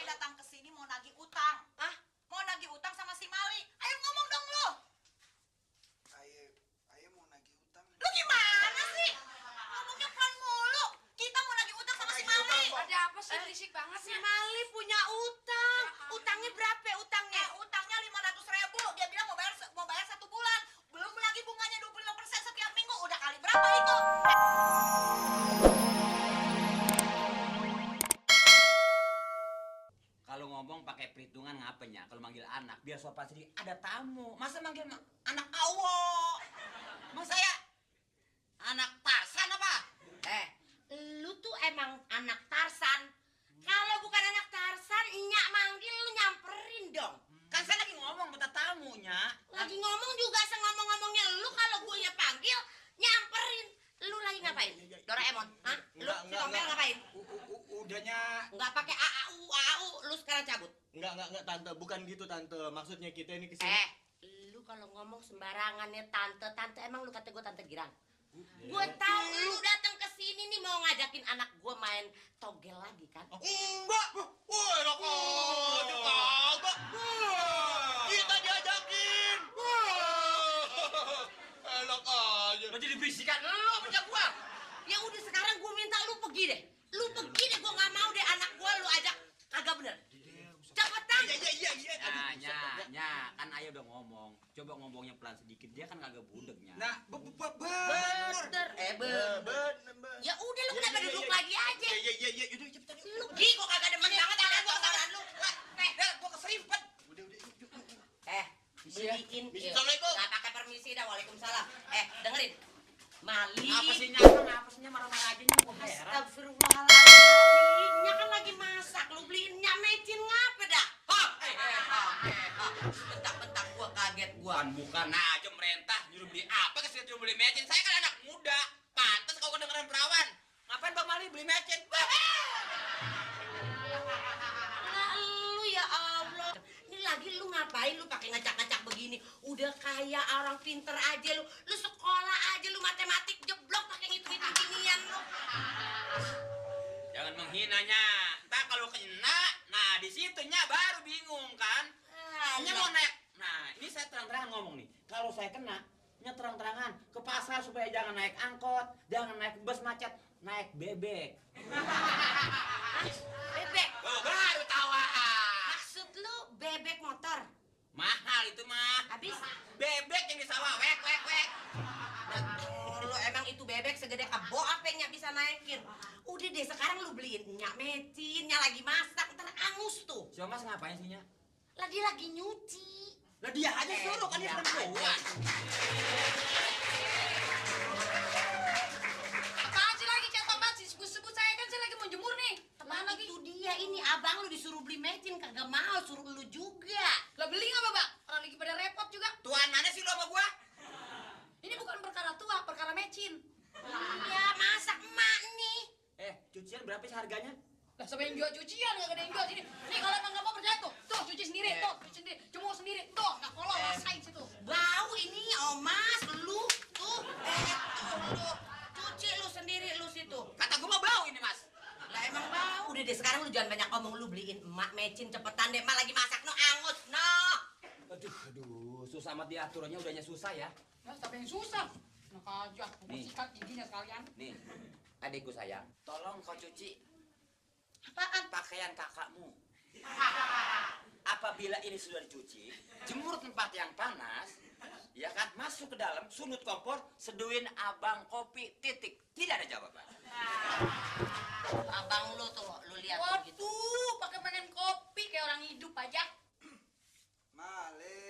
Ayah datang ke sini mau nagih utang. Ah? Mau nagih utang sama si Mali. Ayo ngomong dong lu. Ayah mau nagih utang. Lu gimana sih? Ngomongnya pelan mulu. Kita mau nagih utang sama si Mali. Ada apa sih? Berisik banget si Mali punya utang. Utangnya berapa utangnya? Utangnya 500.000. Dia bilang mau bayar 1 bulan. Belum lagi bunganya 25% setiap minggu. Udah kali berapa itu? Kalau ngomong pakai perhitungan ngapanya? Kalau manggil anak biar sopan sedikit. Ada tamu. Masa manggil anak awo? Masa ya anak Tarsan apa? Lu tuh emang anak Tarsan. Kalau bukan anak Tarsan, nyak manggil lu nyamperin dong. Kan saya lagi ngomong minta tamunya. Lagi ngomong juga ngomong-ngomongnya lu kalau gue ya panggil nyamperin. Lu lagi ngapain? Doraemon, hah? Lu si Tompel ngapain? Udahnya. Nggak pakai AAU, lu sekarang cabut. Enggak tante, bukan gitu tante. Maksudnya kita ini kesini. Lu kalau ngomong sembarangan ya tante emang lu kata gue tante girang. Gue tahu lu datang ke sini nih mau ngajakin anak gue main togel lagi kan? Enggak. Wah, enak aja kagak. Kita diajakin. Enak aja. Lo jadi berisikan lo punya gua. Ya udah sekarang gue minta lu pergi deh. Lu pergi deh, gue nggak mau deh anak gue lu ajak kagak bener. Cepetan. Iya. Nya, kan ayah udah ngomong. Coba ngomongnya pelan sedikit. Dia kan kagak budegnya. Nah, Bener. Ya udah lu kenapa duduk lagi aja? Iya, udah cepetan. Lu gi kok kagak demen banget ada gua saran lu. Gua keserimpet. Udah. Beliin. Assalamualaikum. Enggak pakai permisi dah, waalaikumsalam. Dengerin. Mali. Apa sih marah-marah aja nya kok heran. Astagfirullahaladzim. Nya kan lagi masak, lu beliin nya mecin ngapa dah? Bentak-bentak gua kaget gua. Bukan aja merentah nyuruh beli apa ke situ beli mecin. Saya kan anak muda. Pantes kalau kedengeran perawan. Ngapain Bang Mali beli mecin? Nah, lu ya Allah. Ini lagi lu ngapain lu pakai ngacak-ngacak begini? Udah kayak orang pinter aja lu. Lu sekolah aja lu matematik jeblok pakai ngitung-ngitung ginian lu. Jangan menghinanya. Entar kalau kena, nah di situnya baru bingung kan? Nya mau naik. Nah, ini saya terang-terangan ngomong nih. Kalau saya kena, nya terang-terangan ke pasar supaya jangan naik angkot, jangan naik bus macet, naik bebek. Bebek. Oh, baru tawa. Maksud lu bebek motor? Mahal itu mah. Habis? Bebek yang di sawah, wek. Lu emang itu bebek segede kebo apa yang nyak bisa naikin? Udah deh sekarang lu beliin nyak mecin, nyak lagi masak, ntar angus tuh. Si Mas ngapain sih nya? Lagi nyuci. Lah dia aja suruh kan dia perempuan. Apaan sih lagi chat tomat sih sebut saya kan saya lagi mau jemur nih. Teman lagi itu dia ini abang lu disuruh beli mecin kagak mau, suruh lu juga. Lah beli nggak Bang? Orang lagi pada repot juga. Tuan mana sih lo sama gua? Ini bukan perkara tua, perkara mecin. Iya, masak emak nih. Cucian berapa sih harganya? Lah siapa yang jual cucian nggak ada yang jual sini. Nih kalau emang nggak mau percaya tuh cuci sendiri, tuh cuci sendiri, jemur sendiri, tuh nggak kolong rasain situ. Bau ini omas lu tuh. Lu cuci lu sendiri lu situ. Kata gua mau bau ini Mas. Lah emang bau. Udah deh sekarang lu jangan banyak ngomong, lu beliin emak mecin cepetan deh, emak lagi masak no angus no. Aduh, susah amat diaturnya udahnya susah ya. Nah, siapa yang susah? Enak aja, Nih. sikat giginya sekalian. Nih, adikku sayang, tolong kau cuci Apaan? pakaian kakakmu. Apabila ini sudah dicuci, jemur tempat yang panas, ya kan, masuk ke dalam, sunut kompor, seduin abang kopi, titik. Tidak ada jawaban. Abang lu tuh, lu lihat begitu. Waduh, pakai pengen kopi kayak orang hidup aja. Male.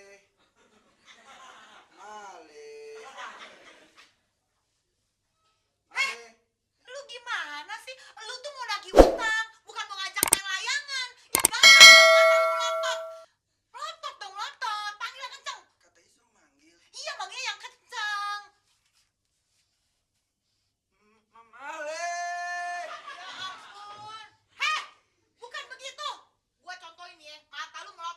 Lu gimana sih? Lu tuh mau nagih utang, bukan mau ngajak main layangan. Ya gampang dong, masa lu melotot. Melotot dong, melotot. Panggil yang kenceng. Katanya suruh manggil. Iya, manggilnya yang kenceng. Male. Ya ampun. Heh, bukan begitu. Gua contohin ya, mata lu melotot.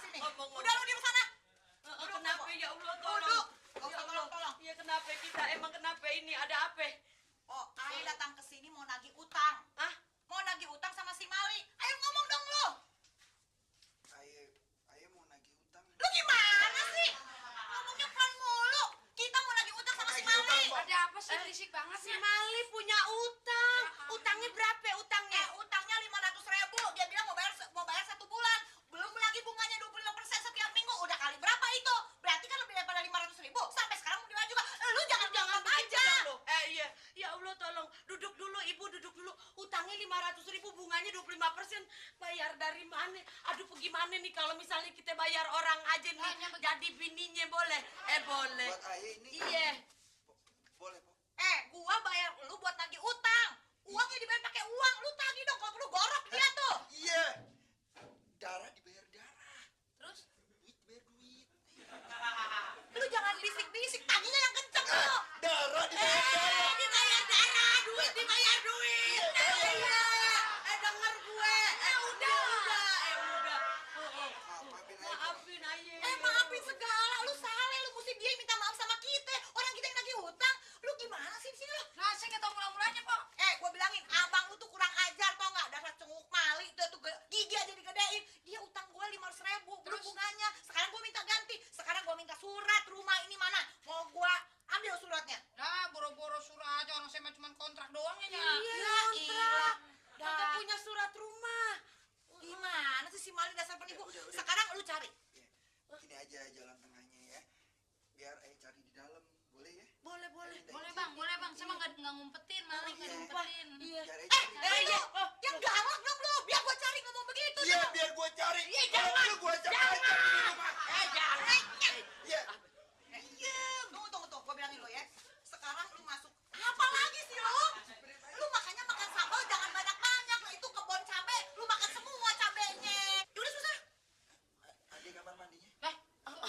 sini. Ngomong. Udah lu diem sana. Kenapa ya Allah Duduk. tolong. Gak usah tolong-tolong. Iya kenapa kita emang kenapa ini ada apa? Oh, Ae datang ke sini mau nagih utang. Hah? Mau nagih utang sama si Mali. Ayo ngomong dong lu. Ayo mau nagih utang. Lu gimana sih? Ngomongnya pelan mulu. Kita mau nagih utang sama si Mali. Ada apa sih berisik banget Si sih? Mali punya utang. Utangnya berapa utangnya? Utangnya 500.000. Dia bilang mau bayar 1 bulan. Belum lagi bunganya 25% setiap minggu. Udah kali berapa itu? Berarti kan lebih daripada 500.000. Sampai sekarang mau diwajib. Lu jangan begitu aja. dong, lu. Iya. Ya Allah tolong duduk dulu Ibu duduk dulu. Utangnya 500.000 bunganya 25%. Bayar dari mana? Aduh gimana nih kalau misalnya kita bayar orang aja nih jadi bininya boleh? Boleh. Buat Ayo ini. Iya. Boleh, Po. Gua bayar lu buat nagih utang. Uangnya dibayar pakai uang. Lu tagih dong kalau perlu gorok dia tuh. Iya. Darah dibayar darah. Terus Duit dibayar duit. lu jangan bisik-bisik. Tagihnya yang kenceng lu. Darah dibayar darah. Dibayar darah, duit dibayar duit. Iya. Denger gue. Udah. Maafin Ayo. Po. Maafin aja. Maafin segala. Lu salah. Lu mesti dia yang minta maaf sama kita. Orang kita yang nagih utang. Lu gimana sih di sini lu? Nah, saya nggak tahu mula-mulanya, Pak. Gua bilangin, abang lu tuh kurang ajar tau nggak? Dasar cenguk Mali tuh gigi aja digedein. Dia utang gua 500.000 belum bunganya. Sekarang gua minta ganti. Sekarang gua minta surat rumah ini mana? Mau gua ambil suratnya. Nah, boro-boro surat aja orang saya mah cuma kontrak doang ya. Iya, kontrak. Kita punya surat rumah. Gimana sih si Mali dasar penipu? Sekarang lu cari. Gini aja jalan tengahnya ya. Biar Ayo cari di dalam. Boleh ya? Boleh. Boleh, Bang. Saya mah nggak ngumpetin, malah nggak Iya. ngumpetin. Iya. Biar Ayo cari. Lu yang galak dong lu. Biar gua cari ngomong begitu. Iya, biar gua cari. Iya, jangan. Gua cari aja di rumah. Jangan. Iya. Tunggu. Gua bilangin lo ya. Sekarang lu masuk. Apa lagi sih lu? Lu makanya makan sambal jangan banyak-banyak. Itu kebun cabe. Lu makan semua cabenya. Udah susah. Ada kamar mandinya. Lah,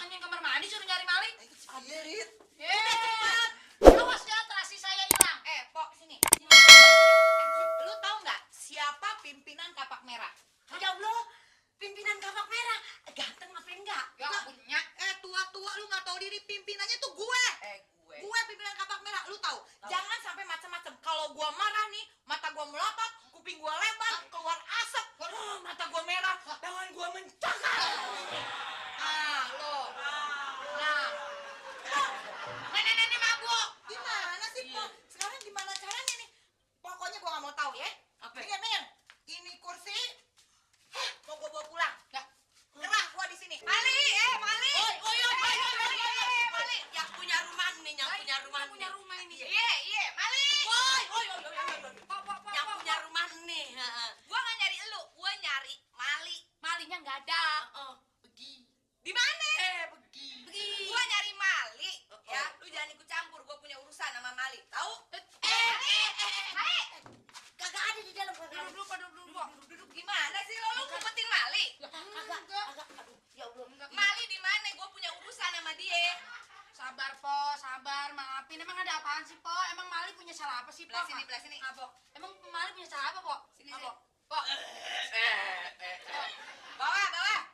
hanya kamar mandi suruh nyari maling. Iya, Rit. Cepat. Awas ya, terasi saya hilang. Pok sini. Lu tahu nggak siapa pimpinan Kapak Merah? Ya Allah, pimpinan Kapak Merah. Ganteng apa enggak? Ya, punya. Tua-tua lu nggak tahu diri, pimpinannya tuh gue. Gue pimpinan Kapak Merah, lu tahu? Jangan sampai macem-macem. Kalau gua marah nih, mata gua melotot, kuping gua lebar, keluar asap. Mata gua merah, tangan gua mencakar. Lo. Nah, Nenek mabuk. gimana sih, Pok? Sekarang gimana caranya nih? Pokoknya gua nggak mau tahu ya. Apa? Mir, ini kursi mau gua bawa pulang. Ya. Gerah gua di sini. Mali. Mali. Yang punya rumah nih, yang punya rumah nih. Punya rumah ini. Iya, Mali. Woi. Pak. Yang punya rumah nih. Gua nggak nyari elu, gua nyari Mali. Malingnya nggak ada. Pergi. Di mana? Pergi. Gua nyari Mali. Ya, lu jangan ikut campur. Gua punya urusan sama Mali. Tahu? Kagak ada di dalam. Duduk dulu, Pak, duduk dulu. Duduk gimana sih lo? Lu ngumpetin Mali? Kagak. Aduh, ya Allah. Mali di mana? Gua punya urusan sama dia. Sabar, Po, sabar, maafin. Emang ada apaan sih, Po? Emang Mali punya salah apa sih, Po? Belah sini. Apa? Emang Mali punya salah apa, Po? Sini, Apa? sini. Bawa.